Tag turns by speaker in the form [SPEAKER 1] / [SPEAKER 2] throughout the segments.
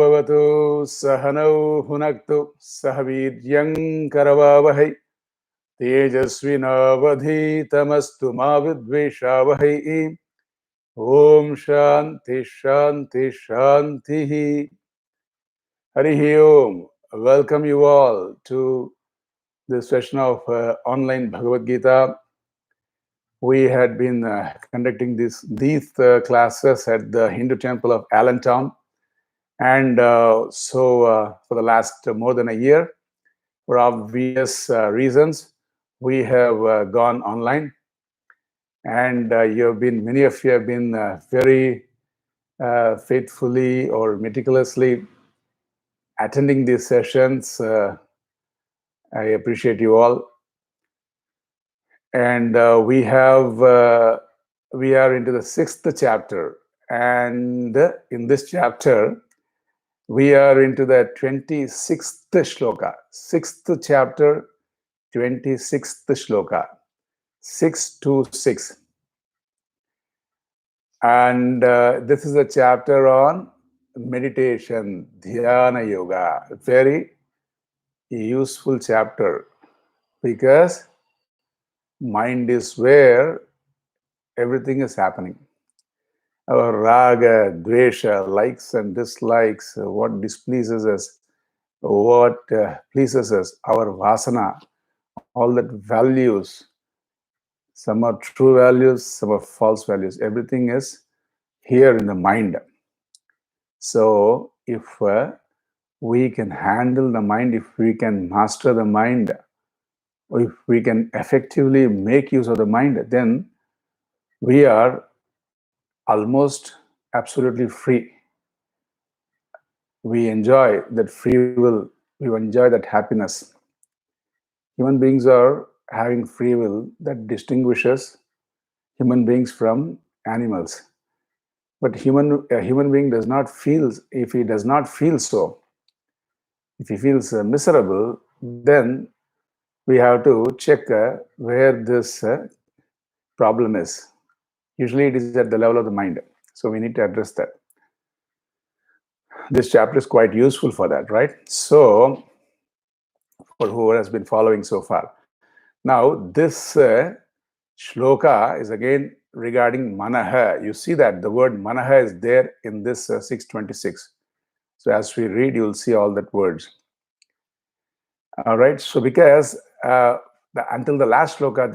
[SPEAKER 1] Bhavatu Sahanau Hunaktu Sahaviryang Karavavahai Tejasvinavadhitamastu Mavidveshavahai. Om Shanti Shanti Shanti. Harihi Om. Welcome you all to this session of online Bhagavad Gita. We had been conducting these classes at the Hindu temple of Allentown. And so for the last more than a year, for obvious reasons, we have gone online. And many of you have been very faithfully or meticulously attending these sessions. I appreciate you all. And we are into the 6th chapter. And in this chapter, we are into the 26th shloka, 6th chapter, 26th shloka, 626. And this is a chapter on meditation, dhyana yoga. Very useful chapter because mind is where everything is happening. Our raga, dvesha, likes and dislikes, what displeases us, what pleases us, our vasana, all that values, some are true values, some are false values. Everything is here in the mind. So if we can handle the mind, if we can master the mind, or if we can effectively make use of the mind, then we are almost absolutely free. We enjoy that free will, we enjoy that happiness. Human beings are having free will that distinguishes human beings from animals. But a human being does not feel, if he does not feel so, if he feels miserable, then we have to check where this problem is. Usually it is at the level of the mind. So we need to address that. This chapter is quite useful for that, right? So, for whoever has been following so far. Now, this shloka is again regarding manaha. You see that the word manaha is there in this 626. So as we read, you'll see all that words. All right. So because until the last shloka,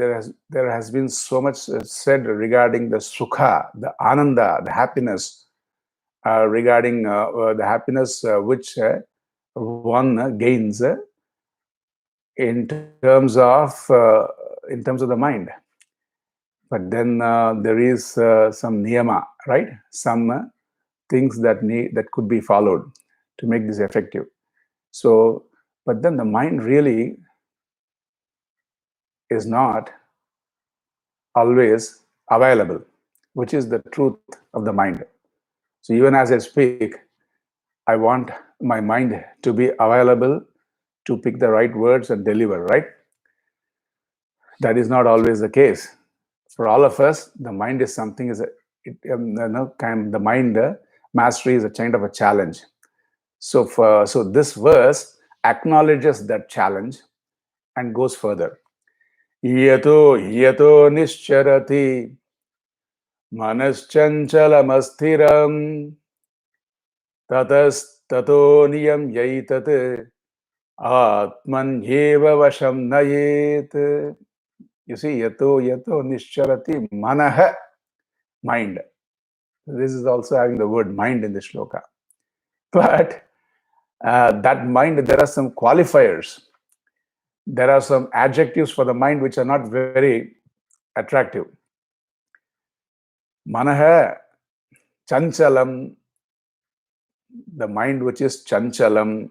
[SPEAKER 1] there has been so much said regarding the sukha, the ananda, the happiness, regarding the happiness which one gains in terms of the mind. But then there is some niyama, right? Some things that could be followed to make this effective. So, but then the mind really is not always available, which is the truth of the mind. So even as I speak, I want my mind to be available to pick the right words and deliver, right? That is not always the case. For all of us, the mind is something, the mind mastery is a kind of a challenge. So this verse acknowledges that challenge and goes further. Yato nischarati manaschanchalamastheram tato niyam yaitat atman yeva vasham nayet. You see, yato nischarati manaha, mind. This is also having the word mind in the shloka. But that mind, there are some qualifiers. There are some adjectives for the mind which are not very attractive. Manaha, chanchalam, the mind which is chanchalam.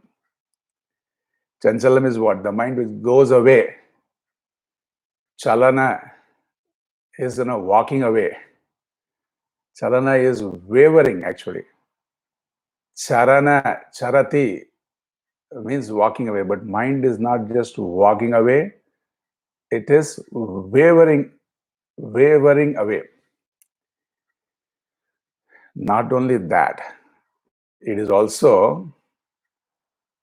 [SPEAKER 1] Chanchalam is what? The mind which goes away. Chalana is walking away. Chalana is wavering actually. Charana, charati means walking away, but mind is not just walking away, it is wavering away. Not only that, it is also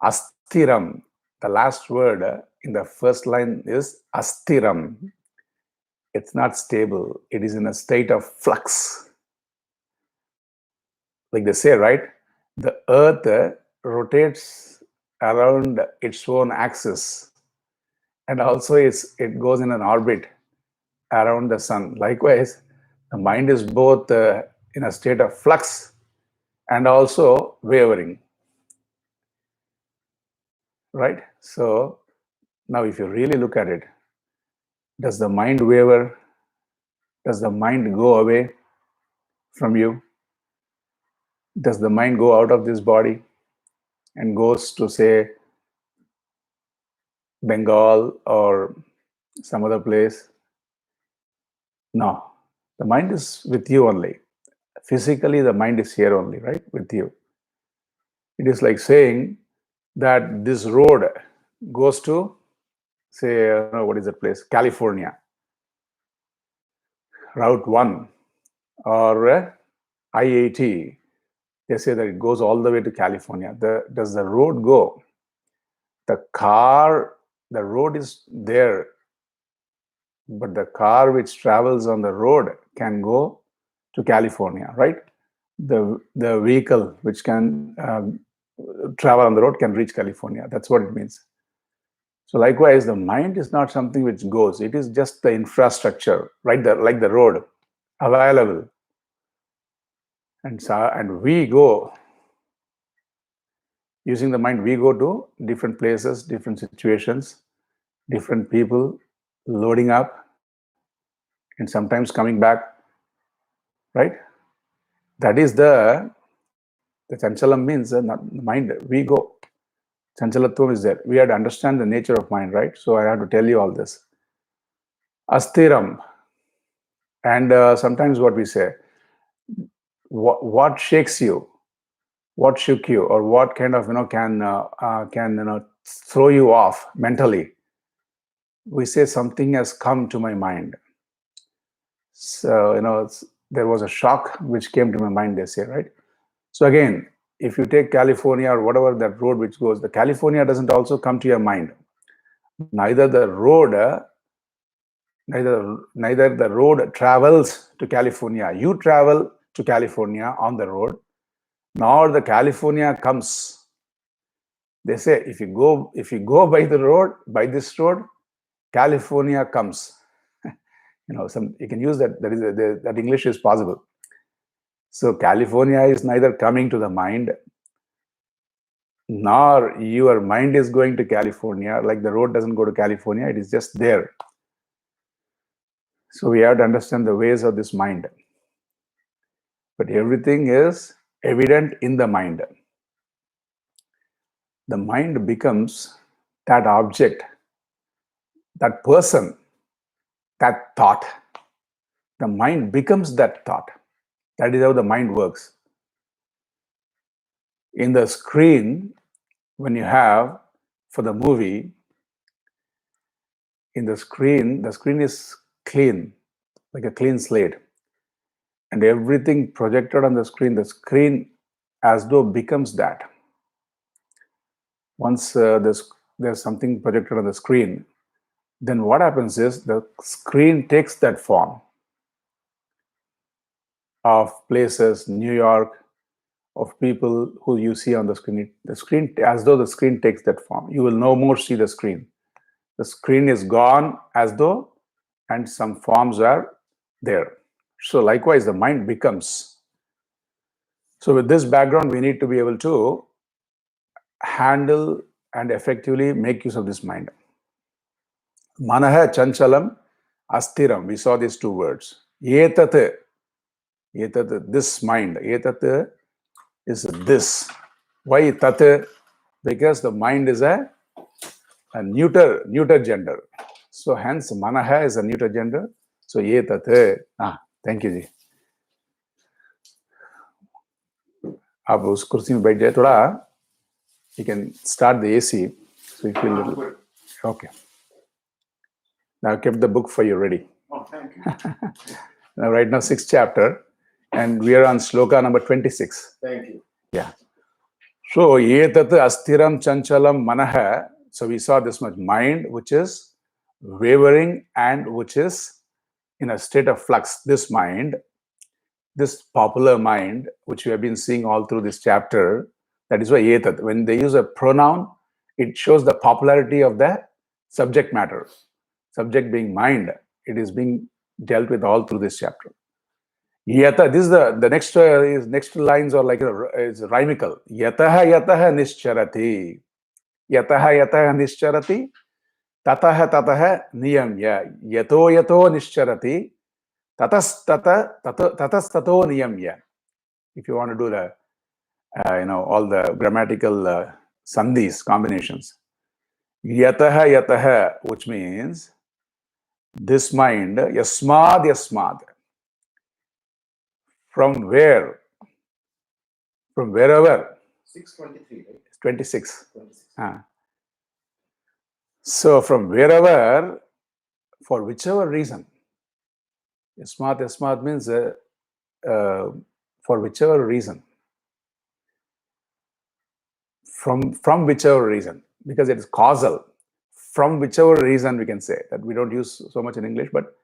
[SPEAKER 1] astiram. The last word in the first line is astiram. It's not stable. It is in a state of flux. Like they say, right? The earth rotates around its own axis, and also it goes in an orbit around the sun. Likewise, the mind is both in a state of flux and also wavering, right? So now if you really look at it, does the mind waver? Does the mind go away from you? Does the mind go out of this body and goes to, say, Bengal or some other place? No, the mind is with you only. Physically, the mind is here only, right? With you. It is like saying that this road goes to, say, what is that place? California, Route 1 or IAT. They say that it goes all the way to California. Does the road go? The road is there, but the car which travels on the road can go to California, right? The vehicle which can travel on the road can reach California. That's what it means. So likewise, the mind is not something which goes. It is just the infrastructure, right? Like the road, available. And we go, using the mind, we go to different places, different situations, different people, loading up, and sometimes coming back, right? That is the chanchalam means not mind. We go. Chanchalatvam is there. We have to understand the nature of mind, right? So I have to tell you all this. Astiram. And sometimes what we say, what shakes you, what shook you, or what kind of can throw you off mentally. We say something has come to my mind. So there was a shock which came to my mind. They say, right? So again, if you take California or whatever that road which goes, the California doesn't also come to your mind. Neither the road, neither the road travels to California. You travel to California on the road, nor the California comes. They say if you go by the road, by this road, California comes. You can use that. That English is possible. So California is neither coming to the mind, nor your mind is going to California. Like the road doesn't go to California, it is just there. So we have to understand the ways of this mind. But everything is evident in the mind. The mind becomes that object, that person, that thought. The mind becomes that thought. That is how the mind works. In the screen, when you have for the movie, in the screen is clean, like a clean slate. And everything projected on the screen as though becomes that. Once there's something projected on the screen, then what happens is the screen takes that form of places, New York, of people who you see on the screen. The screen, as though the screen takes that form. You will no more see the screen. The screen is gone as though, and some forms are there. So likewise, the mind becomes. So with this background, we need to be able to handle and effectively make use of this mind. Manaha chanchalam astiram. We saw these two words. Etat, this mind. Etat is this. Why tat? Because the mind is a neuter gender. So hence manaha is a neuter gender. So etat. Thank you जी. आप उस कुर्सी में बैठ जाए थोड़ा. You can start the AC. So you feel a little. Okay. Now I kept the book for you ready.
[SPEAKER 2] Oh, thank you.
[SPEAKER 1] Now, right now, 6th chapter, and we are on sloka number 26.
[SPEAKER 2] Thank you.
[SPEAKER 1] Yeah. So, etat astiram chanchalam manaha. So, we saw this much mind, which is wavering and which is in a state of flux. This mind, this popular mind, which we have been seeing all through this chapter, that is why etat. When they use a pronoun, it shows the popularity of the subject matter. Subject being mind, it is being dealt with all through this chapter. Yata, this is the next lines are like is rhymical. Yataha yataha nischarati. Yataha yataha nischarati. Tataha tataha niyamya. Yato yato nischarati. Tatas tato niyamya. If you want to do the all the grammatical sandhis combinations. Yataha yataha, which means this mind, yasmad yasmad. From where? From wherever.
[SPEAKER 2] 623, right?
[SPEAKER 1] 26. So from wherever, for whichever reason. Yasmat means for whichever reason. From whichever reason, because it is causal. From whichever reason, we can say that. We don't use so much in English, but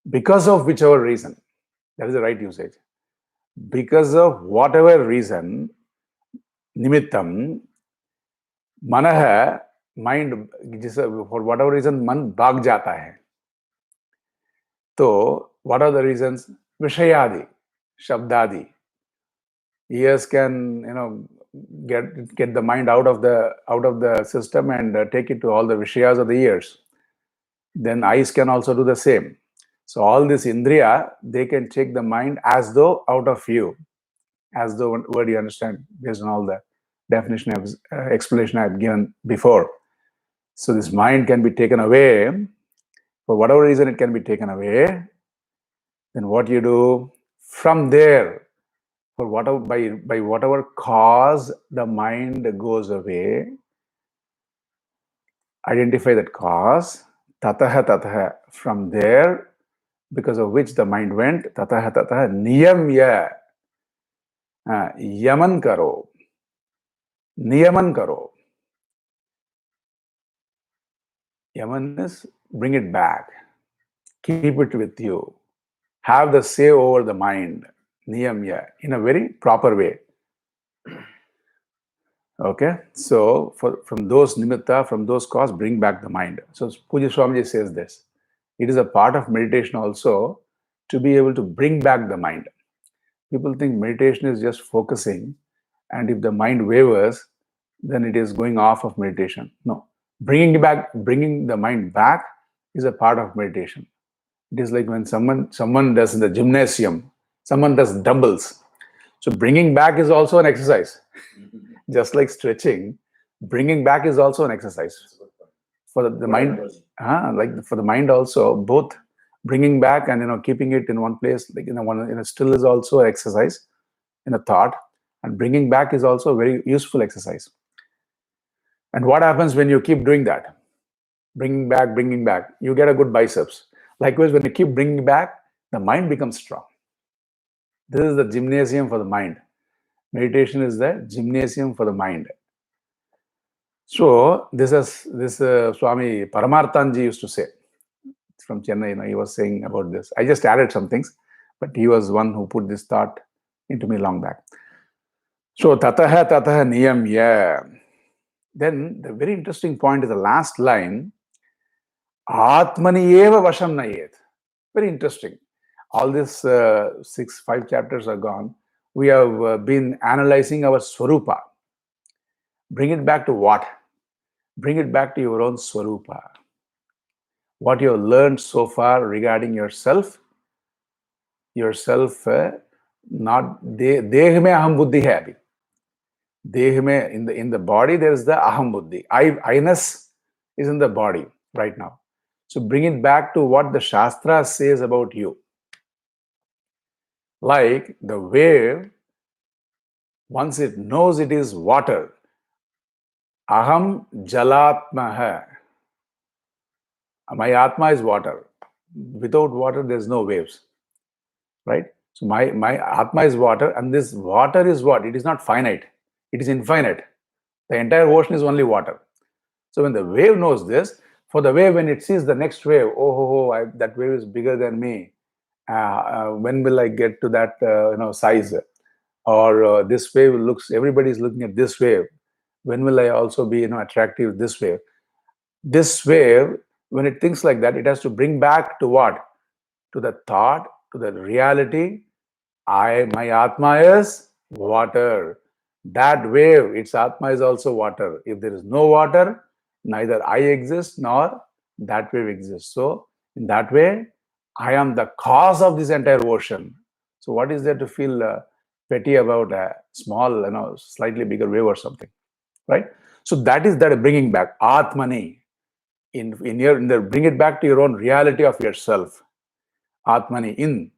[SPEAKER 1] because of whichever reason, that is the right usage. Because of whatever reason, nimittam, manah, mind, for whatever reason, man bhag jata hai. So, what are the reasons? Vishayadi, Shabdadi. Ears can, get the mind out of the system and take it to all the Vishayas of the ears. Then eyes can also do the same. So all this Indriya, they can take the mind as though out of view, as though word you understand based on all the definition explanation I have given before. So this mind can be taken away. For whatever reason it can be taken away. Then what you do from there, for whatever by whatever cause the mind goes away, identify that cause, tataha, from there, because of which the mind went, tataha niyamya, yaman karo, niyaman karo. Yaman is bring it back, keep it with you, have the say over the mind, niyamya, in a very proper way. Okay, so from those nimitta, from those cause, bring back the mind. So Puja Swamiji says this. It is a part of meditation also to be able to bring back the mind. People think meditation is just focusing, and if the mind wavers, then it is going off of meditation. No, bringing the mind back is a part of meditation. It is like when someone does in the gymnasium, someone does dumbbells. So bringing back is also an exercise. Just like stretching, bringing back is also an exercise for the mind. Like for the mind also, both bringing back and keeping it in one place, like in a still, is also an exercise in a thought, and bringing back is also a very useful exercise. And what happens when you keep doing that? Bringing back, you get a good biceps. Likewise, when you keep bringing back, the mind becomes strong. This is the gymnasium for the mind. Meditation is the gymnasium for the mind. So this Swami Paramarthanji used to say from Chennai. He was saying about this. I just added some things, but he was one who put this thought into me long back. So tataha niyamya. Then the very interesting point is the last line. Atmani eva vasham nayet. Very interesting. All these 5 chapters are gone. We have been analyzing our swarupa. Bring it back to what? Bring it back to your own swarupa. What you have learned so far regarding yourself, not deh mein aham buddhi hai abhi. Deh mein, in the body there is the aham buddhi. I-ness is in the body right now. So bring it back to what the Shastra says about you. Like the wave, once it knows it is water, aham jalatma hai. My atma is water. Without water, there is no waves. Right? So my atma is water, and this water is what? It is not finite. It is infinite. The entire ocean is only water. So when the wave knows this, for the wave, when it sees the next wave, that wave is bigger than me. When will I get to that size? Or this wave looks, everybody is looking at this wave. When will I also be attractive this wave? This wave, when it thinks like that, it has to bring back to what? To the thought, to the reality. My Atma is water. That wave, its Atma is also water. If there is no water, neither I exist nor that wave exists. So in that way, I am the cause of this entire ocean. So what is there to feel petty about a small, slightly bigger wave or something, right? So that is that bringing back Atmani. Bring it back to your own reality of yourself. Atmani in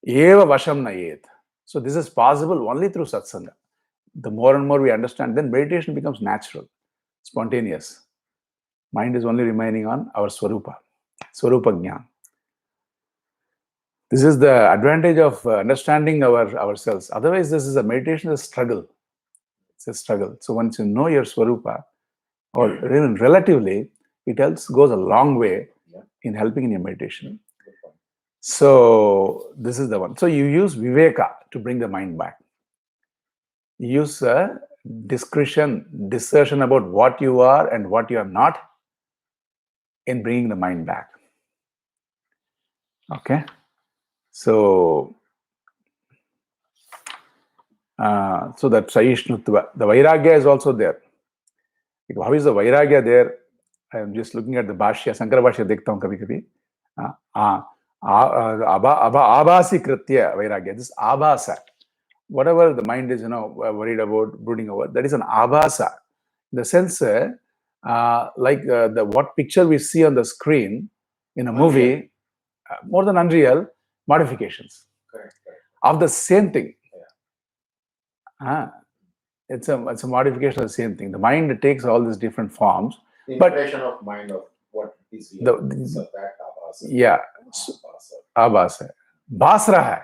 [SPEAKER 1] eva vasham nayet. So this is possible only through satsanga. The more and more we understand, then meditation becomes natural, spontaneous. Mind is only remaining on our Swarupa Jnana. This is the advantage of understanding ourselves. Otherwise, this is a meditation, is a struggle. It's a struggle. So once you know your Swarupa, or even relatively, it goes a long way in helping in your meditation. So this is the one. So you use Viveka to bring the mind back. You use discretion about what you are and what you are not in bringing the mind back. Okay. So that Sahishnutva, the Vairagya is also there. How is the Vairagya there? I am just looking at the Bhashya, Sankara Bhashya dekhta hu kabhi kabhi. Abhasi kritya Vairagya. This abhasa, whatever the mind is, worried about, brooding over, that is an abhasa. In the sense, what picture we see on the screen in a movie, more than unreal, modifications of the same thing. It's a modification of the same thing. The mind takes all these different forms.
[SPEAKER 2] The impression of mind of what is here. So that abhasa.
[SPEAKER 1] Yeah. Abhasa. Bhasra hai.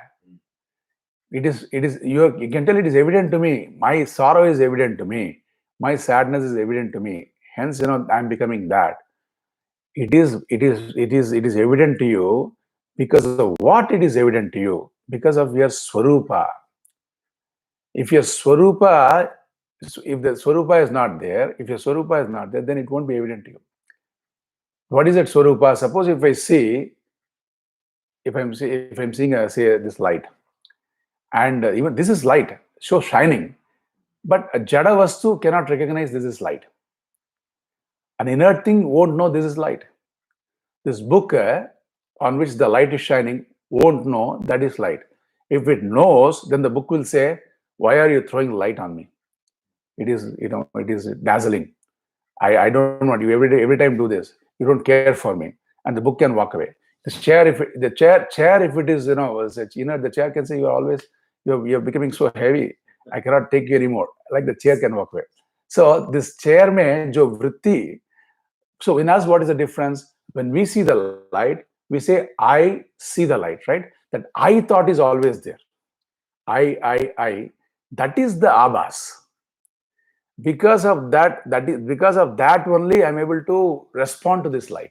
[SPEAKER 1] It is. You can tell it is evident to me. My sorrow is evident to me. My sadness is evident to me. Hence, I am becoming that. It is evident to you because of what it is evident to you. Because of your Swarupa. If your Swarupa, if the Swarupa is not there, then it won't be evident to you. What is that Swarupa? Suppose if I'm seeing this light, and even this is light, so shining, but a Jada Vastu cannot recognize this is light. An inert thing won't know this is light. This book on which the light is shining won't know that is light. If it knows, then the book will say, why are you throwing light on me? It is, it is dazzling. I don't want you every time do this. You don't care for me. And the book can walk away. The chair, if it is, the chair can say, you're becoming so heavy. I cannot take you anymore. Like the chair can walk away. So this chair mein jo vritti. So in us, what is the difference? When we see the light, we say, I see the light, right? That I thought is always there. I. That is the abhas. Because of that only I'm able to respond to this light.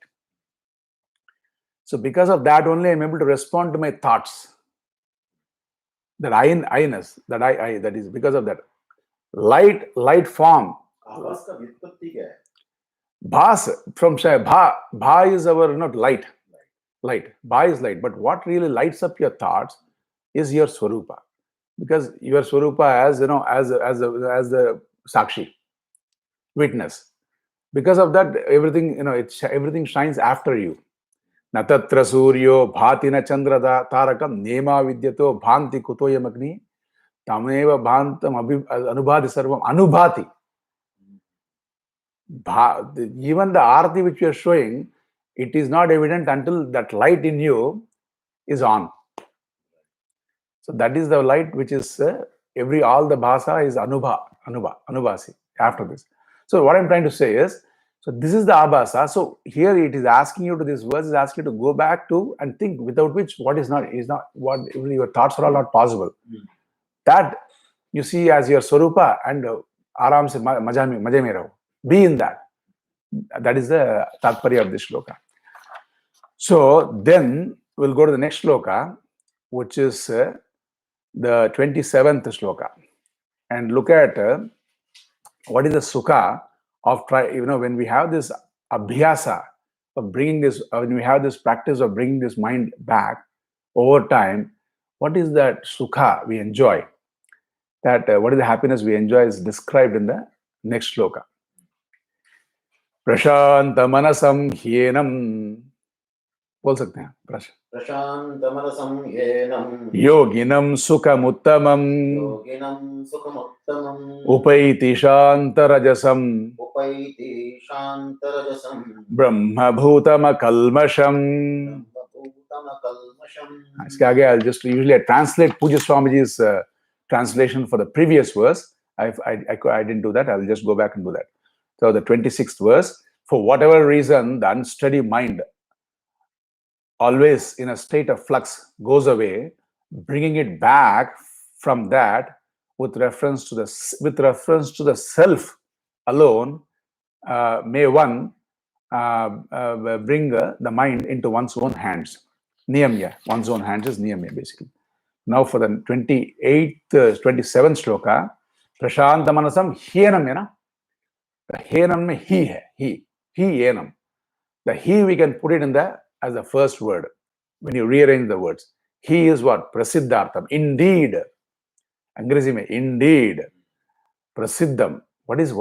[SPEAKER 1] So because of that only I'm able to respond to my thoughts. That I-ness, that I, that is because of that. Light form.
[SPEAKER 2] Abhas ka vyutpatti kya hai?
[SPEAKER 1] Bhas, from Bha is our not light. Bha is light. But what really lights up your thoughts is your Swarupa. Because your Swarupa as the Sakshi, witness. Because of that, everything, everything shines after you. Natatra Suryo Bhatina Chandrada Tarakam Nema Vidyato Bhanti Kutoyam Agni Tameva Bhantam Anubhati Sarvam Anubhati. Even the Arati which you are showing, it is not evident until that light in you is on. So that is the light which is all the bhasa is anubhasi after this. So what I'm trying to say is, so this is the abhasa. So here it is asking you to, this verse is asking you to go back to and think, without which what is not what your thoughts are all not possible. That you see as your Swarupa, and आराम से मजे में रहो. Be in that. That is the tatparya of this shloka. So then we'll go to the next shloka, which is the 27th shloka, and look at what is the sukha of when we have this abhyasa of bringing this, when we have this practice of bringing this mind back over time, what is that sukha we enjoy? That what is the happiness we enjoy is described in the next shloka. Prashanta manasam hyenam. बोल सकते हैं
[SPEAKER 2] प्रशान्तमनसं येनं
[SPEAKER 1] योगिनं सुखमुत्तमम्
[SPEAKER 2] योगिनं सुखमुत्तमम्
[SPEAKER 1] उपैति शान्तरजसम्
[SPEAKER 2] उपैति शान्तरजसं
[SPEAKER 1] ब्रह्मभूतमकल्मषम्.
[SPEAKER 2] ब्रह्मभूतमकल्मषम्.
[SPEAKER 1] इसके आगे I'll just usually translate Pujya Swamiji's translation for the previous verse. I didn't do that. I'll just go back and do that. So the 26th verse, for whatever reason, the unsteady mind, always in a state of flux, goes away, bringing it back from that with reference to the self alone, may one bring the mind into one's own hands. Niyamya, one's own hands is niyamya basically. Now for the 27th shloka, Prashanta Manasam Hyenam yana. The Hyenam mein he hai, he Hyenam. The he we can put it in as the first word when you rearrange the words. He is what? Prasiddhartham. Indeed. Angrezi mein, indeed. Prasiddham. What is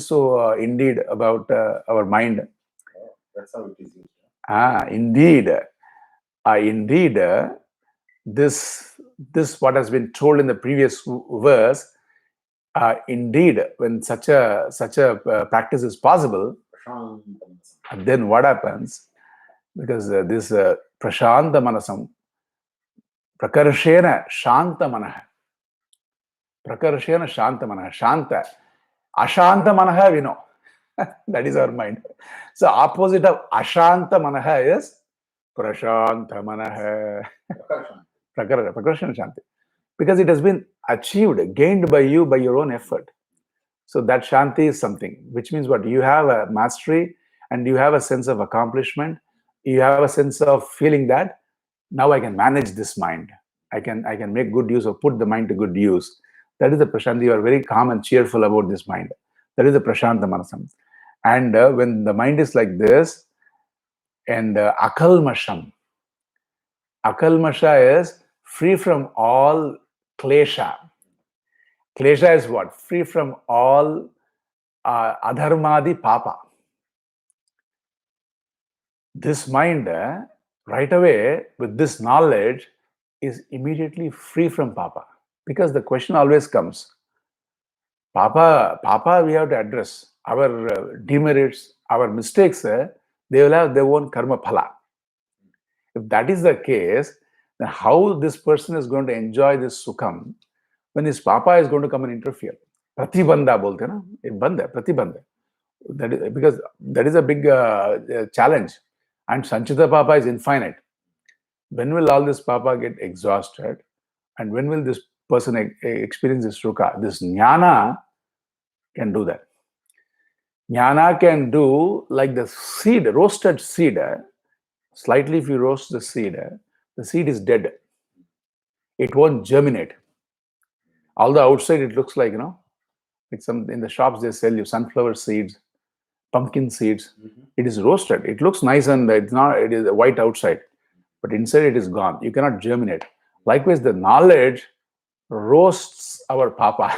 [SPEAKER 1] so indeed about our mind?
[SPEAKER 2] That's how it is used.
[SPEAKER 1] Indeed. Indeed. This what has been told in the previous verse. Indeed, when such a practice is possible, then what happens? Because this prashanta manasam, prakarshena shanta manah, prakarshena shanta manah, shanta, ashanta manah we know. That is our mind. So opposite of ashanta manah is prashanta manah, prakarshena shanti, because it has been achieved, gained by you by your own effort. So that shanti is something, which means what? You have a mastery and you have a sense of accomplishment. You have a sense of feeling that now I can manage this mind. I can make good use or put the mind to good use. That is the prashanti. You are very calm and cheerful about this mind. That is the prashanta manasam. And when the mind is like this, and akalmasham. Akalmasha is free from all klesha. Klesha is what? Free from all adharmadi papa. This mind, right away, with this knowledge, is immediately free from papa. Because the question always comes, papa, we have to address. Our demerits, our mistakes, they will have their own karma phala. If that is the case, then how this person is going to enjoy this sukham when his papa is going to come and interfere? Pratibandha bolte na? Bandha, pratibandha. That is, because that is a big challenge. And Sanchita Papa is infinite. When will all this Papa get exhausted? And when will this person experience this sukha? This jnana can do that. Jnana can do like the seed, roasted seed. Slightly if you roast the seed is dead. It won't germinate. Although outside it looks like, like some in the shops they sell you sunflower seeds, pumpkin seeds. It is roasted. It looks nice and it is white outside, but inside it is gone. You cannot germinate. Likewise, the knowledge roasts our papa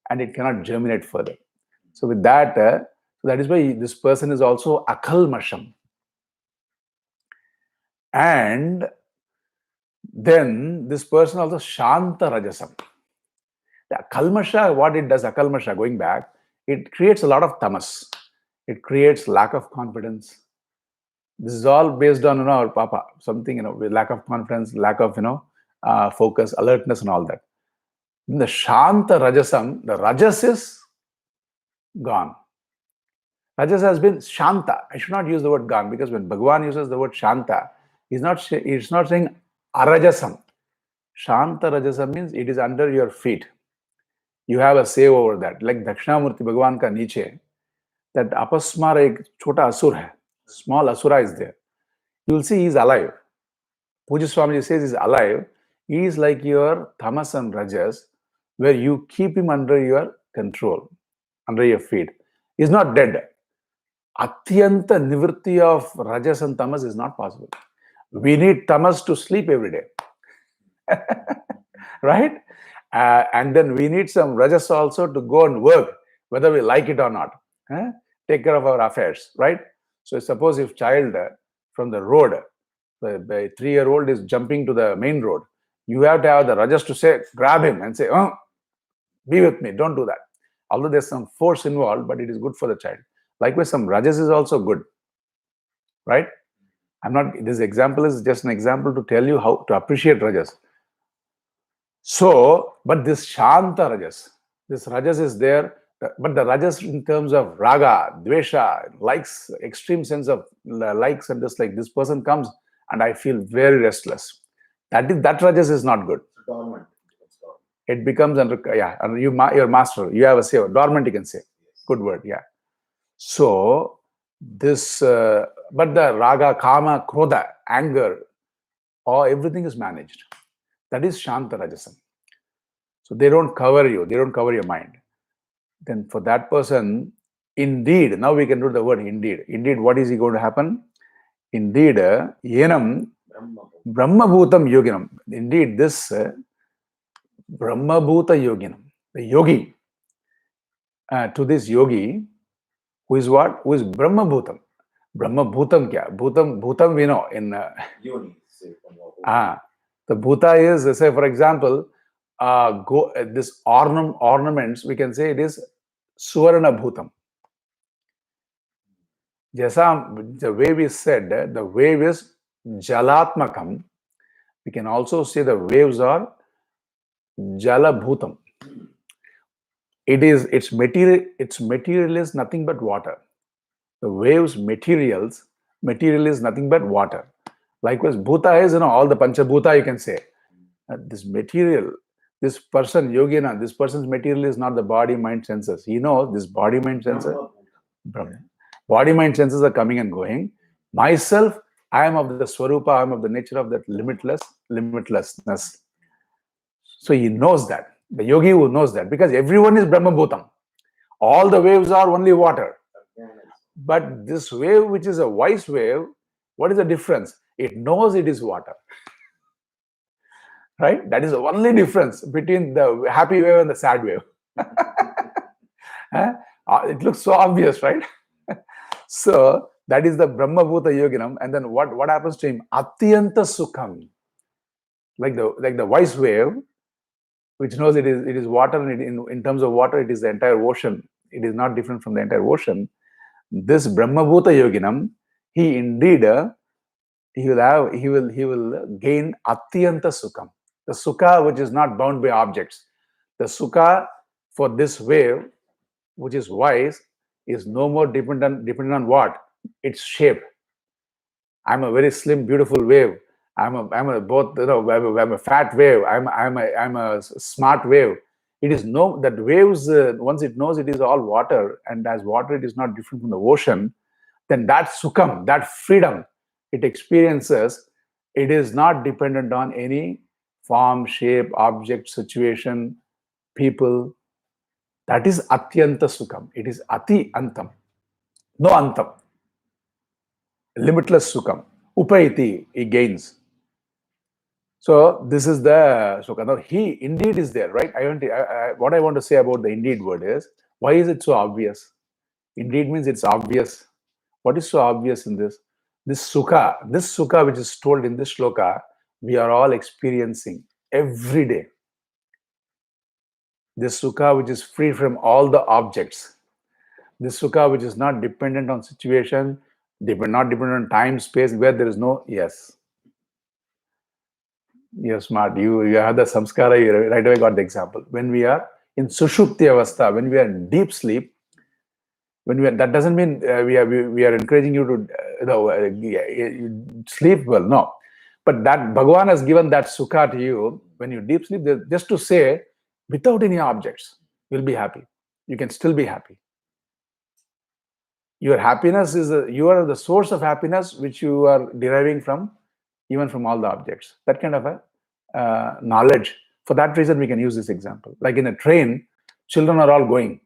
[SPEAKER 1] and it cannot germinate further. So with that, that is why this person is also akalmasham. And then this person also shanta rajasam. The akalmasha, what it does, akalmasha, going back, it creates a lot of tamas. It creates lack of confidence. This is all based on our papa, something, with lack of confidence, lack of focus, alertness and all that. In the shanta rajasam, the rajas is gone. Rajas has been shanta. I should not use the word gone, because when Bhagavad uses the word shanta, he's not saying arajasam. Shanta rajasam means it is under your feet. You have a say over that. Like Dakshinamurti Bhagavan ka niche, that apasmara ek chota asur hai, small asura is there. You will see he is alive. Puja Swamiji says he is alive. He is like your tamas and rajas, where you keep him under your control, under your feet. He is not dead. Atyanta nivritti of rajas and tamas is not possible. We need tamas to sleep every day. Right? And then we need some rajas also to go and work, whether we like it or not. Take care of our affairs, right? So suppose if child from the road, the 3-year-old is jumping to the main road, you have to have the rajas to say, grab him and say, oh, be with me, don't do that. Although there's some force involved, but it is good for the child. Likewise, some rajas is also good, right? This example is just an example to tell you how to appreciate rajas. So, but this Shanta Rajas, this Rajas is there, but the Rajas in terms of Raga, Dvesha, likes, extreme sense of likes and dislike. This person comes and I feel very restless. That Rajas is not good.
[SPEAKER 2] Dormant.
[SPEAKER 1] It becomes under, yeah, and your master, you have a say, dormant you can say. Good word, yeah. So, this, but the Raga, Kama, Krodha, anger, everything is managed. That is Shanta Rajasam. So they don't cover you, they don't cover your mind. Then for that person, indeed, now we can do the word indeed. Indeed, what is going to happen? Indeed, yenam brahmabhutam yoginam. Indeed, this brahmabhuta yoginam, the yogi, to this yogi, who is what? Who is brahmabhutam. Brahmabhutam kya? Bhutam we know in...
[SPEAKER 2] Yoni.
[SPEAKER 1] The bhuta is, say for example, this ornaments, we can say it is Suvarna Bhutam. Jasa, the wave is said, the wave is Jalatmakam. We can also say the waves are Jala Bhutam. Its material is nothing but water. The waves material is nothing but water. Likewise, Bhuta is, all the Panchabhuta you can say. This material, this person, Yogina, this person's material is not the body, mind, senses. He knows this body, mind, senses. Body, mind, senses are coming and going. Myself, I am of the Swarupa, I am of the nature of that limitlessness. So he knows that. The yogi who knows that, because everyone is Brahma Bhutam. All the waves are only water. But this wave, which is a wise wave, what is the difference? It knows it is water. Right? That is the only difference between the happy wave and the sad wave. It looks so obvious, right? So that is the Brahma Bhuta Yoginam. And then what happens to him? Atyanta Sukham. Like the wise wave, which knows it is water, and in terms of water, it is the entire ocean. It is not different from the entire ocean. This Brahma Bhuta Yoginam, he indeed he will gain Atyanta Sukham. The Sukha which is not bound by objects. The Sukha for this wave, which is wise, is no more dependent on what? Its shape. I'm a very slim, beautiful wave. I'm a fat wave. I'm a smart wave. It is that waves, once it knows it is all water, and as water it is not different from the ocean, then that sukham, that freedom it experiences, it is not dependent on any form, shape, object, situation, people. That is atyanta sukham. It is ati antam. No antam. Limitless sukham. Upayati, he gains. So this is the sukha. Now he indeed is there, right? What I want to say about the indeed word is, why is it so obvious? Indeed means it's obvious. What is so obvious in this? This sukha which is told in this shloka, we are all experiencing every day. This sukha which is free from all the objects. This sukha which is not dependent on situation, not dependent on time, space, where there is no, yes. You're smart. You have the samskara, you right away got the example. When we are in sushupti avastha, when we are in deep sleep, that doesn't mean we are encouraging you to sleep well, no. But that Bhagavan has given that sukha to you when you deep sleep, just to say, without any objects. you'll be happy. You can still be happy. Your happiness is you are the source of happiness, which you are deriving from even from all the objects. That kind of a knowledge. For that reason, we can use this example. Like in a train, children are all going,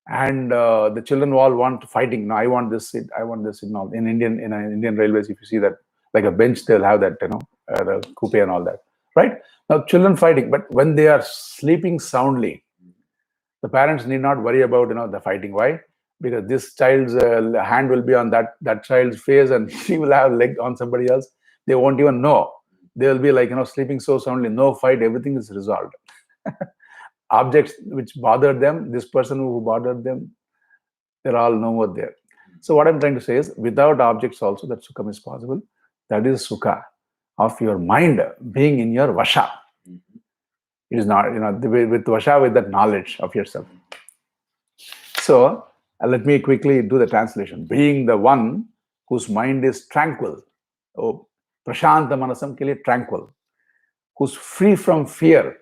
[SPEAKER 1] and the children all want fighting. No, I want this seat. I want this seat. No, in Indian railways, if you see that, like a bench, they'll have that, the coupe and all that, right? Now, children fighting, but when they are sleeping soundly, the parents need not worry about the fighting. Why? Because this child's hand will be on that child's face, and she will have leg on somebody else. They won't even know. They will be like sleeping so soundly, no fight, everything is resolved. Objects which bothered them, this person who bothered them, they're all no more there. So what I'm trying to say is, without objects also, that sukham is possible. That is sukha of your mind being in your vasha. It is not, with vasha, with that knowledge of yourself. So let me quickly do the translation. Being the one whose mind is tranquil. Oh, prashanta manasam ke liye tranquil. Who's free from fear.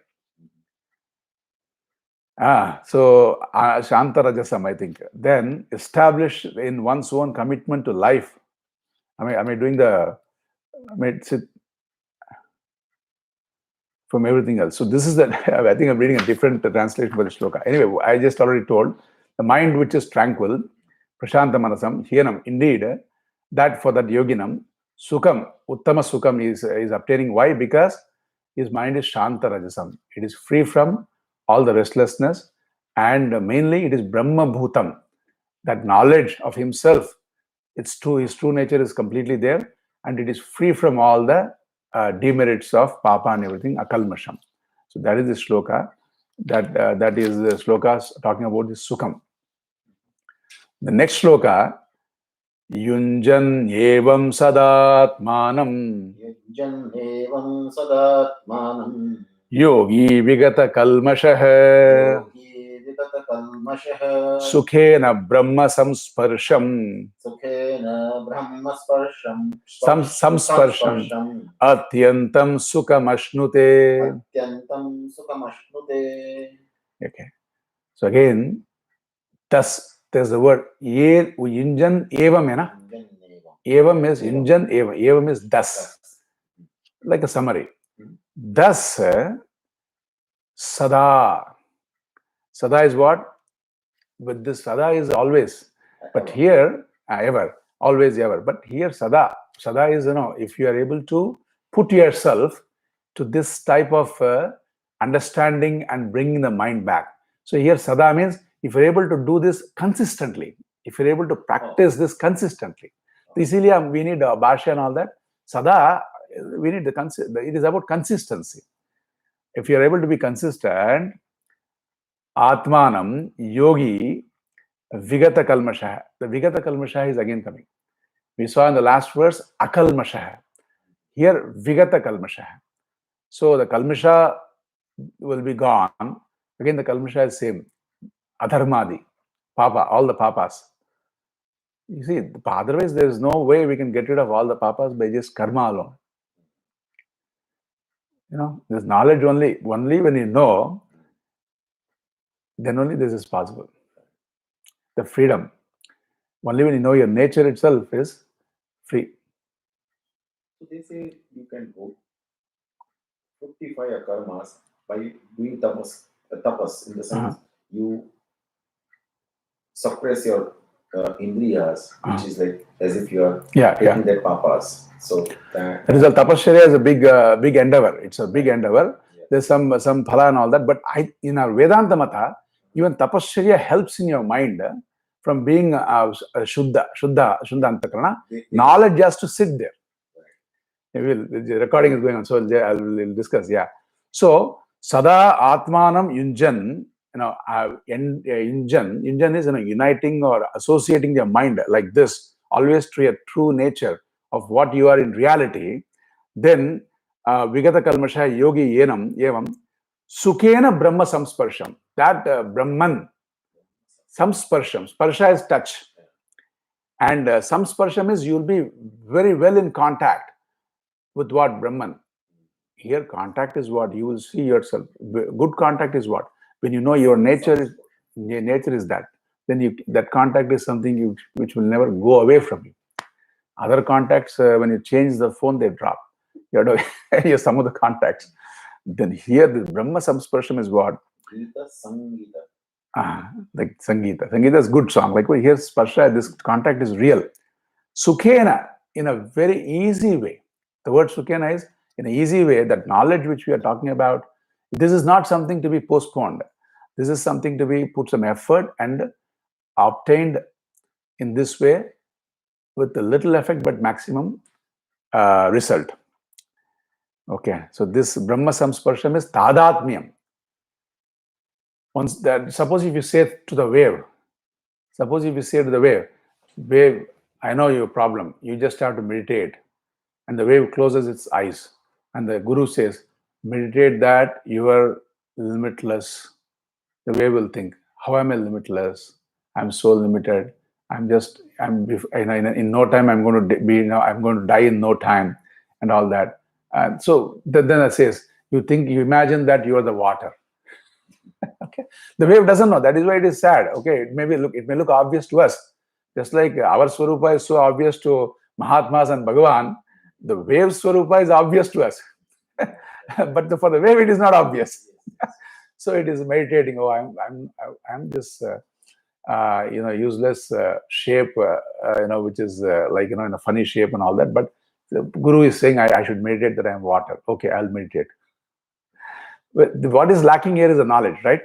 [SPEAKER 1] So Shanta Rajasam, I think. Then establish in one's own commitment to life. Am I doing from everything else? So this is I think I'm reading a different translation for the shloka. Anyway, I just already told, the mind which is tranquil, prashanta manasam, hyanam, indeed, that for that yoginam, sukham, uttama sukham is obtaining. Why? Because his mind is shanta rajasam. It is free from all the restlessness, and mainly it is brahma bhutam. That knowledge of himself, it's true, his true nature is completely there, and it is free from all the demerits of papa and everything, akalmasham. So that is the shloka. That is the slokas talking about the sukham. The next shloka, Yunjan evam sadatmanam.
[SPEAKER 2] Yunjan evam sadatmanam.
[SPEAKER 1] Yogi vigata kalmashah.
[SPEAKER 2] Yogi vigata kalmashah.
[SPEAKER 1] Sukhena brahma samsparsham.
[SPEAKER 2] Sukhena brahma sparsham.
[SPEAKER 1] Samsparsham. Atyantam sukhamashnute.
[SPEAKER 2] Atyantam sukhamashnute.
[SPEAKER 1] Okay. So again, thus, there's the word yunjan evam, evam is yunjan evam. Evam is thus. Like a summary. Thus, sada. Sada is what? But this sada is always. But here, ever. Always, ever. But here, sada. Sada is, if you are able to put yourself to this type of understanding and bringing the mind back. So here, sada means if you're able to do this consistently, if you're able to practice this consistently. Easily, we need bhasha and all that. Sada, we need it is about consistency. If you're able to be consistent, atmanam, yogi, vigata kalmashah. The vigata kalmashah is again coming. We saw in the last verse, akalmashah. Here, vigata kalmashah. So the kalmasha will be gone. Again, the kalmasha is same. Adharmadi, papa, all the papas. You see, otherwise there is no way we can get rid of all the papas by just karma alone. There's knowledge only when you know, then only this is possible. The freedom. Only when you know your nature itself is free.
[SPEAKER 2] So they say you can go 55 karmas by doing tapas in the sense you suppress your indriyas, which is like as if you are taking their papas. So that
[SPEAKER 1] is a tapasya is a big endeavor. It's a big endeavor. Yeah. There's some phala and all that. But in our Vedanta Mata, even tapasya helps in your mind from being shuddha antakarana. Knowledge has to sit there. The recording is going on, so I'll discuss. Yeah. So sada atmanam yunjan. Yunjan is uniting or associating your mind like this, always to your true nature of what you are in reality. Then vigata kalmasha yogi evam sukhena brahma samsparsham. That Brahman samsparsham. Sparsha is touch, and samsparsham is you'll be very well in contact with what Brahman. Here, contact is what you will see yourself. Good contact is what? When you know your nature is that, then that contact is something which will never go away from you. Other contacts, when you change the phone, they drop. You have to hear some of the contacts. Then here, the Brahma Samsparsham is what?
[SPEAKER 2] Gita, Sangita.
[SPEAKER 1] Like Sangeeta. Sangeeta is good song. Like here, Sparsha, this contact is real. Sukhena, in a very easy way. The word Sukhena is in an easy way, that knowledge which we are talking about, this is not something to be postponed. This is something to be put some effort and obtained in this way with a little effect but maximum result. Okay, so this Brahma Samsparsham is Tadatmyam. Once that, suppose if you say to the wave, wave, I know your problem, you just have to meditate. And the wave closes its eyes. And the Guru says, meditate that you are limitless. The wave will think, how am I limitless? I'm so limited. In no time I'm going to be, I'm going to die in no time, and all that. And so then it says, you imagine that you are the water. Okay, the wave doesn't know. That is why it is sad. Okay, it may look obvious to us, just like our Swarupa is so obvious to Mahatmas and Bhagavan. The wave Swarupa is obvious to us, but for the wave it is not obvious. So it is meditating. Oh, I'm this useless shape, which is in a funny shape and all that. But the Guru is saying I should meditate that I am water. Okay, I'll meditate. What is lacking here is the knowledge, right?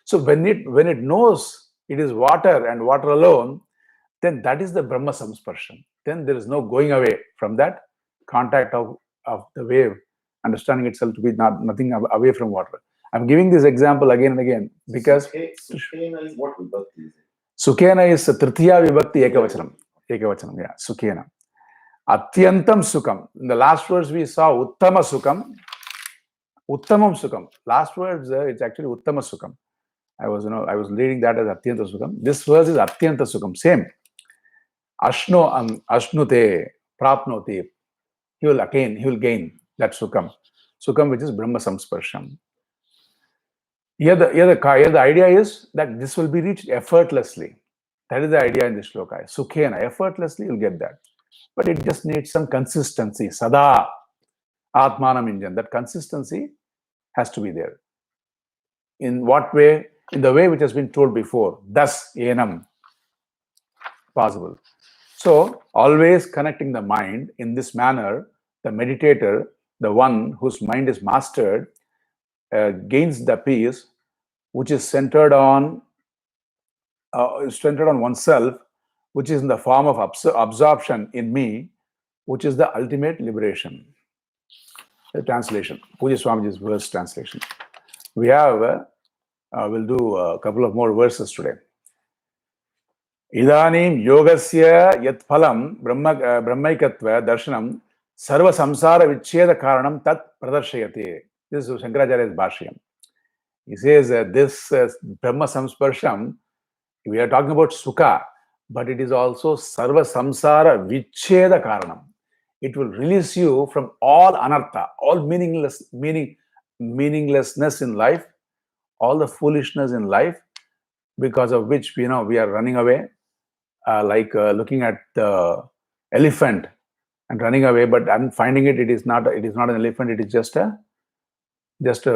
[SPEAKER 1] So when it knows it is water and water alone, then that is the Brahma Samsparsham. Then there is no going away from that contact of the wave, understanding itself to be nothing away from water. I'm giving this example again and again because
[SPEAKER 2] Sukhena is what vibhakti is?
[SPEAKER 1] Sukhena is Tritiya Vibhakti Ekavachanam. Ekavachanam, yeah, Sukhena. Atyantam Sukham. In the last verse we saw Uttama Sukham. Uttamam Sukham. Last words, it's actually Uttama Sukham. I was reading that as Atyanta Sukham. This verse is Atyanta Sukham. Same. Ashnute Prapnoti. He will gain that Sukham. Sukham, which is Brahma Samsparsham. Here the idea is that this will be reached effortlessly. That is the idea in this shloka. Sukhena, effortlessly you'll get that. But it just needs some consistency. Sada Atmanam Injan. That consistency has to be there. In what way? In the way which has been told before. Thus, enam. Possible. So, always connecting the mind in this manner, the meditator, the one whose mind is mastered, gains the peace which is centered on oneself, which is in the form of absorption in me, which is the ultimate liberation. The translation, Puja Swamiji's verse translation. We have, we'll do a couple of more verses today. Idanim yogasya yat phalam brahmaikatva darshanam sarva samsara vicheda karanam tat pradarshayate. This is Shankaracharya's Bhashyam. He says this Brahma Samsparsham, we are talking about Sukha, but it is also sarva samsara vicheda karanam. It will release you from all anartha, all meaninglessness in life, all the foolishness in life, because of which we are running away, looking at the elephant and running away, but I'm finding it is not an elephant. It is just an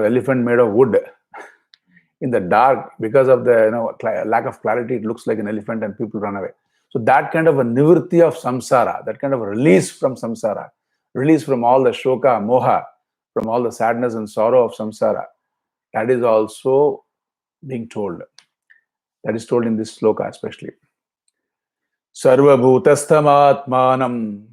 [SPEAKER 1] elephant made of wood. In the dark, because of the lack of clarity, it looks like an elephant, and people run away. So that kind of a nivritti of samsara, that kind of a release from samsara, release from all the shoka, moha, from all the sadness and sorrow of samsara, that is also being told. That is told in this sloka especially. Sarva bhutasthamaatmanam.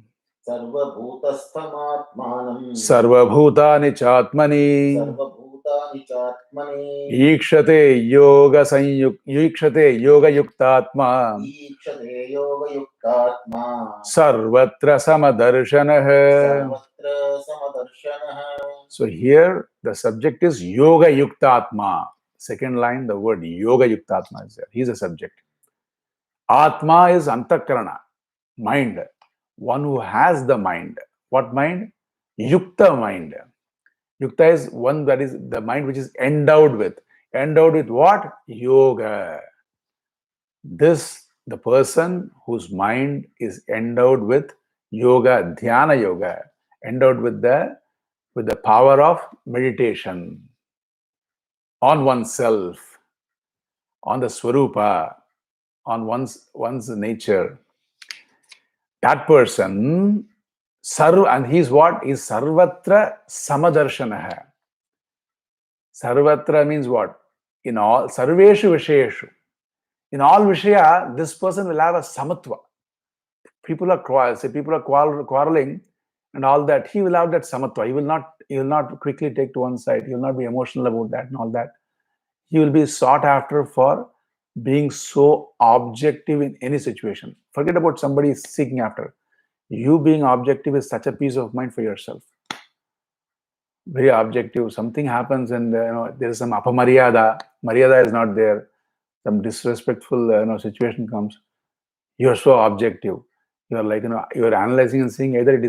[SPEAKER 2] Sarva bhutasthamaatmanam.
[SPEAKER 1] Sarva bhutani chatmani.
[SPEAKER 2] Sarva bhutani chatmani.
[SPEAKER 1] Ikshate yoga yuktatma.
[SPEAKER 2] Ikshate yoga yuktatma.
[SPEAKER 1] Sarvatra samadarshanaha.
[SPEAKER 2] Sarvatra samadarshanaha.
[SPEAKER 1] So here the subject is yoga yuktatma. Second line, the word yoga yuktatma is there. He is a subject. Atma is antakarana, mind. One who has the mind. What mind? Yukta mind. Yukta is one that is the mind which is endowed with. Endowed with what? Yoga. The person whose mind is endowed with yoga, dhyana yoga, endowed with the power of meditation on oneself, on the swarupa, on one's nature. That person, and he's what? Is sarvatra samadarshanaha. Sarvatra means what? In all, sarveshu vishayeshu. In all vishaya, this person will have a samatva. People are quarreling and all that. He will have that samatva. He will not quickly take to one side. He will not be emotional about that and all that. He will be sought after for being so objective in any situation. Forget about somebody seeking after. You being objective is such a peace of mind for yourself. Very objective. Something happens and there is some apamaryada. Maryada is not there. Some disrespectful situation comes. You are so objective. You are like you are analyzing and seeing either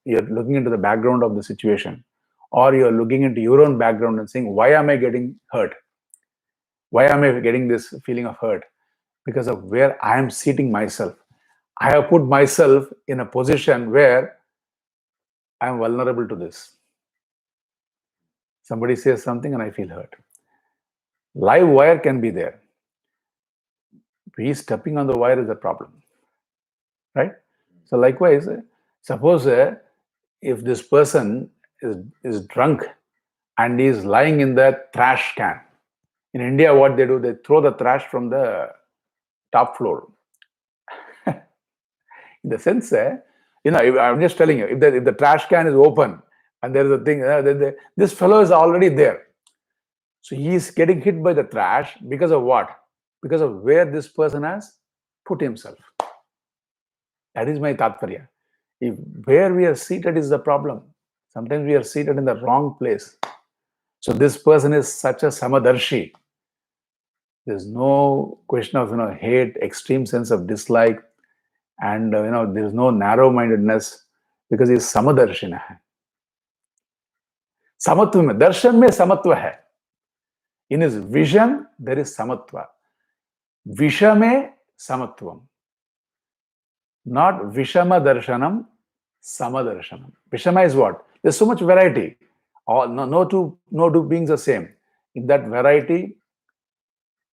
[SPEAKER 1] you are looking into the background of the situation, or you are looking into your own background and saying, why am I getting hurt? Why am I getting this feeling of hurt? Because of where I am seating myself. I have put myself in a position where I am vulnerable to this. Somebody says something and I feel hurt. Live wire can be there. We stepping on the wire is a problem. Right? So likewise, suppose if this person is drunk and is lying in the trash can. In India, what they do, they throw the trash from the top floor. In the sense, I'm just telling you, if the trash can is open and there is a thing, this fellow is already there. So he is getting hit by the trash because of what? Because of where this person has put himself. That is my tatparya. If where we are seated is the problem, sometimes we are seated in the wrong place. So this person is such a samadarshi. There's no question of hate, extreme sense of dislike, and there's no narrow-mindedness because he's samadarshina hai. Samatva mein, darshan mein samatva hai. In his vision, there is samatva. Visha mein samatvam. Not vishama darshanam, samadarshanam. Vishama is what? There's so much variety. No two beings are same. In that variety,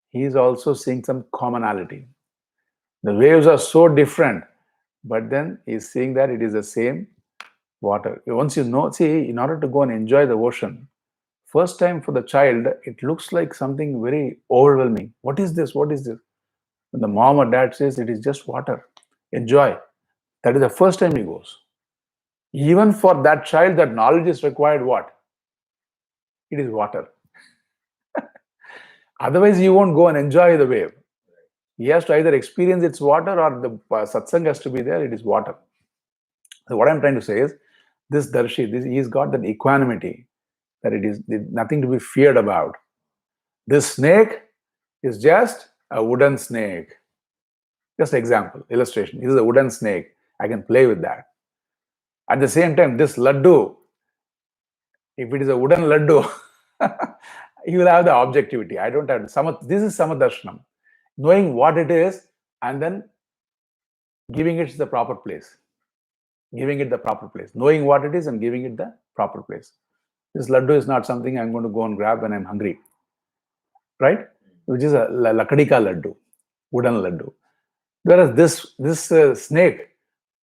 [SPEAKER 1] he is also seeing some commonality. The waves are so different, but then he is seeing that it is the same water. Once in order to go and enjoy the ocean, first time for the child, it looks like something very overwhelming. What is this? What is this? When the mom or dad says it is just water, enjoy. That is the first time he goes. Even for that child, that knowledge is required what? It is water. Otherwise, you won't go and enjoy the wave. He has to either experience its water or the satsang has to be there, it is water. So what I'm trying to say is, this darshi, he's got that equanimity, that it is nothing to be feared about. This snake is just a wooden snake. Just example, illustration. This is a wooden snake. I can play with that. At the same time, this laddu, if it is a wooden laddu, you will have the objectivity. I don't have this is samadarshanam. Knowing what it is and then giving it the proper place. Giving it the proper place. Knowing what it is and giving it the proper place. This laddu is not something I'm going to go and grab when I'm hungry. Right? Which is a lakadika laddu, wooden laddu. Whereas this snake,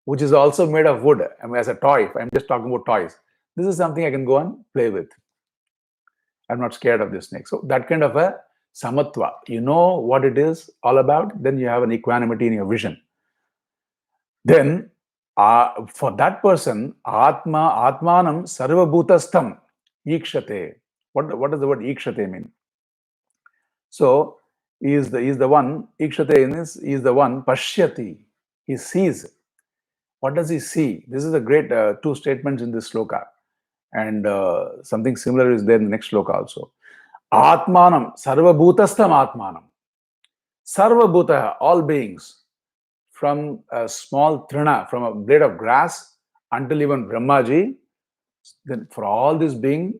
[SPEAKER 1] which is also made of wood, as a toy, I'm just talking about toys. This is something I can go and play with. I'm not scared of this snake. So that kind of a samatva, you know what it is all about, then you have an equanimity in your vision. Then for that person, atmanam sarvabhutastham ikshate. What does the word ikshate mean? So he is the one, ikshate is the one, pashyati. He sees. What does he see? This is a great two statements in this sloka. And something similar is there in the next sloka also. Atmanam, sarvabhutastham atmanam. Sarvabhuta, all beings, from a small trina, from a blade of grass until even Brahmaji, then for all this being,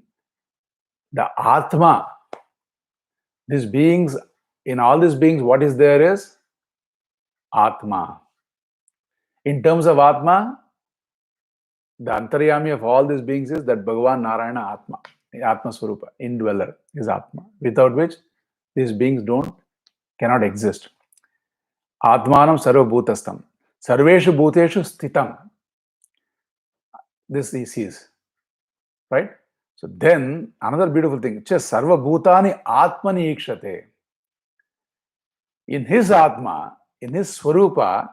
[SPEAKER 1] the Atma, These beings, in all these beings, what is there is Atma. In terms of Atma, the Antaryami of all these beings is that Bhagavan Narayana Atma, Atma Swarupa, indweller is Atma, without which these beings cannot exist. Atmanam sarvabhutastam, sarveshu bhuteshu sthitam. This he sees, right? So then another beautiful thing, sarva bhutani atmani ikshate. In his Atma, in his Swarupa,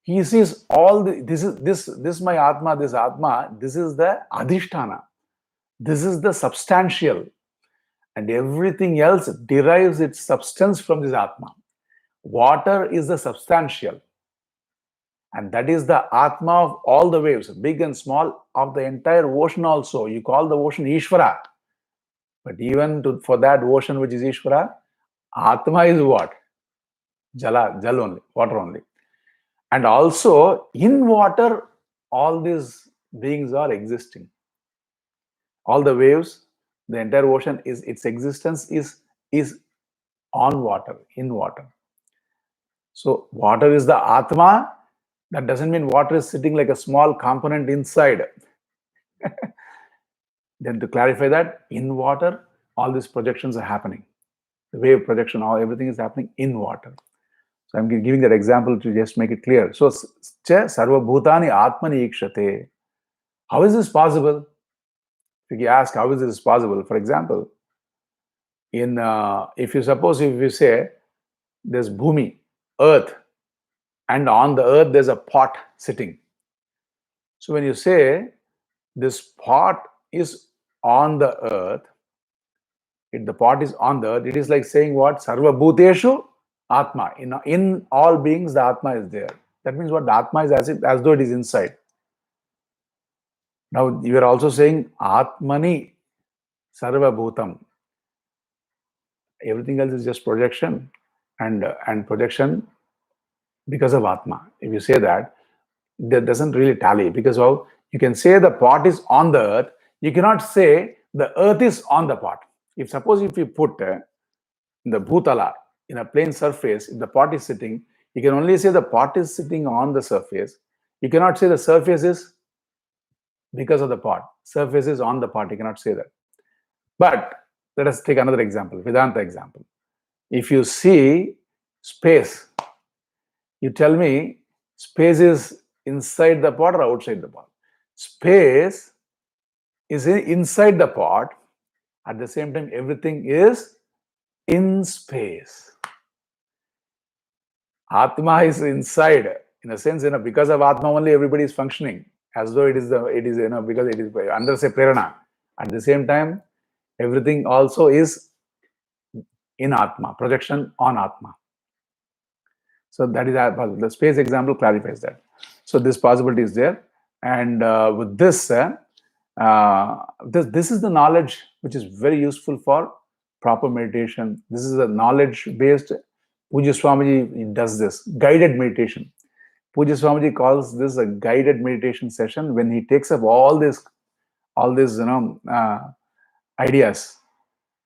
[SPEAKER 1] he sees all this my Atma, this is the Adhisthana. This is the substantial. And everything else derives its substance from this Atma. Water is the substantial. And that is the Atma of all the waves, big and small, of the entire ocean also. You call the ocean Ishvara. But even for that ocean which is Ishvara, Atma is what? Jal only, water only. And also, in water, all these beings are existing. All the waves, the entire ocean, its existence is on water, in water. So water is the Atma. That doesn't mean water is sitting like a small component inside. Then to clarify that, in water, all these projections are happening. The wave projection, everything is happening in water. So I'm giving that example to just make it clear. So, sarva bhutani atmani ikshate. How is this possible? If you ask, how is this possible? For example, if you say there's bhumi, earth, and on the earth there's a pot sitting. So when you say this pot is on the earth, the pot is on the earth, it is like saying what? Sarva bhuteshu Atma. In all beings, the Atma is there. That means what? The Atma is as though it is inside. Now you are also saying Atmani Sarva Bhutam. Everything else is just projection, and projection because of Atma. If you say that doesn't really tally, because you can say the pot is on the earth. You cannot say the earth is on the pot. If you put the Bhutala in a plane surface, if the pot is sitting, you can only say the pot is sitting on the surface. You cannot say the surface is because of the pot. Surface is on the pot. You cannot say that. But let us take another example, Vedanta example. If you see space, you tell me space is inside the pot or outside the pot. Space is inside the pot. At the same time, everything is in space. Atma is inside, in a sense, because of Atma only everybody is functioning, as though it is because it is under say prerana. At the same time, everything also is in Atma, projection on Atma. So that is the space example clarifies that. So this possibility is there, and with this, this is the knowledge which is very useful for proper meditation. This is a knowledge-based. Pujya Swamiji does this guided meditation. Pujya Swamiji calls this a guided meditation session when he takes up all these ideas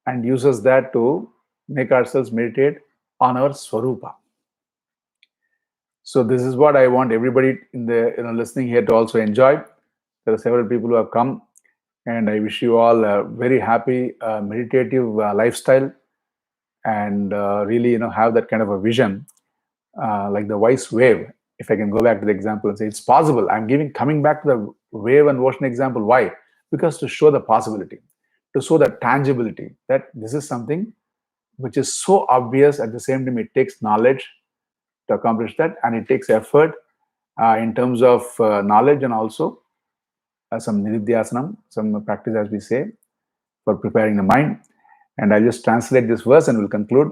[SPEAKER 1] and uses that to make ourselves meditate on our Swarupa. So this is what I want everybody in the listening here to also enjoy. There are several people who have come, and I wish you all a very happy meditative lifestyle, and really have that kind of a vision, like the wise wave. If I can go back to the example and say it's possible, coming back to the wave and ocean example. Why? Because to show the possibility, to show the tangibility, that this is something which is so obvious. At the same time, it takes knowledge to accomplish that, and it takes effort in terms of knowledge, and also some nididhyasanam, some practice, as we say, for preparing the mind. And I'll just translate this verse and we'll conclude.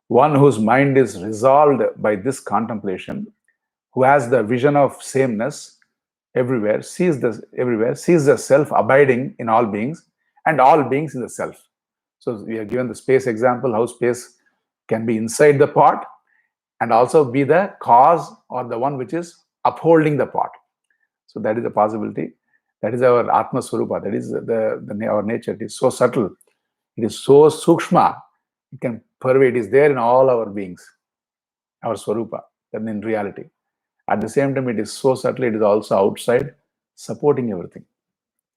[SPEAKER 1] One whose mind is resolved by this contemplation, who has the vision of sameness everywhere, sees the self abiding in all beings, and all beings in the self. So we have given the space example, how space can be inside the pot and also be the cause or the one which is upholding the pot. So that is a possibility. That is our Atma Swarupa. That is our nature. It is so subtle. It is so sukshma. It can pervade. It is there in all our beings, our Swarupa, then in reality. At the same time, it is so subtle, it is also outside, supporting everything.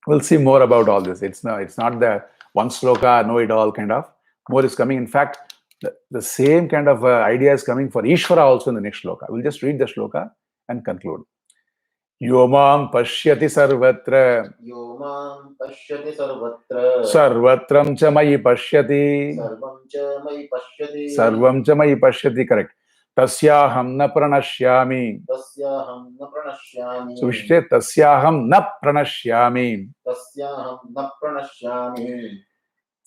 [SPEAKER 1] We'll see more about all this. It's not the one sloka, know it all kind of. More is coming. In fact, the same kind of idea is coming for Ishvara also in the next sloka. We'll just read the sloka and conclude. Yomam pashyati sarvatra.
[SPEAKER 2] Yomam pashyati sarvatra.
[SPEAKER 1] Sarvatram cha mayi pashyati.
[SPEAKER 2] Sarvam cha mayi pashyati.
[SPEAKER 1] Sarvam cha mayi pashyati, correct. Tasyaham na pranashyami.
[SPEAKER 2] Tasyaham na pranashyami.
[SPEAKER 1] So we should say tasyaham na pranashyami.
[SPEAKER 2] Tasyaham na pranashyami.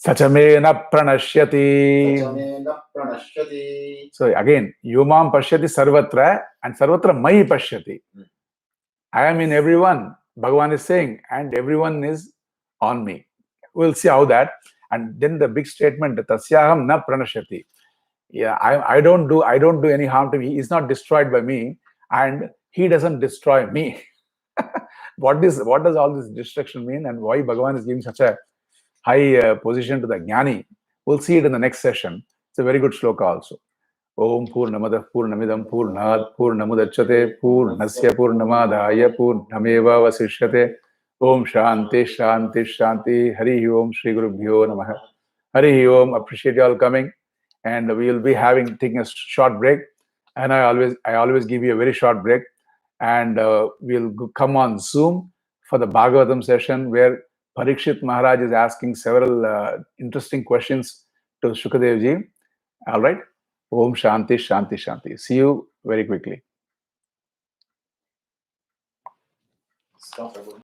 [SPEAKER 1] Sachame na pranashyati.
[SPEAKER 2] Sachame na pranashyati.
[SPEAKER 1] So again, Yomam pashyati sarvatra and sarvatra mayi pashyati. I am in everyone, Bhagavan is saying, and everyone is on me. We'll see how that. And then the big statement, tasyaham na pranashyati. Yeah, I don't do any harm to me. He is not destroyed by me, and he doesn't destroy me. What does all this destruction mean, and why Bhagavan is giving such a high position to the Jnani? We'll see it in the next session. It's a very good shloka also. Om Purnamada Purnamidam Purnad Purnamudachyate Purnasya Purnamadaya Purnameva Vasishyate. Om Shanti Shanti Shanti. Hari Om Shri Gurubhyo Namaha. Hari Om. Appreciate you all coming, and we will be taking a short break. And I always give you a very short break, and we'll come on Zoom for the Bhagavatam session where Parikshit Maharaj is asking several interesting questions to Shukadev ji. All right. Om Shanti Shanti Shanti. See you very quickly.
[SPEAKER 2] Stop.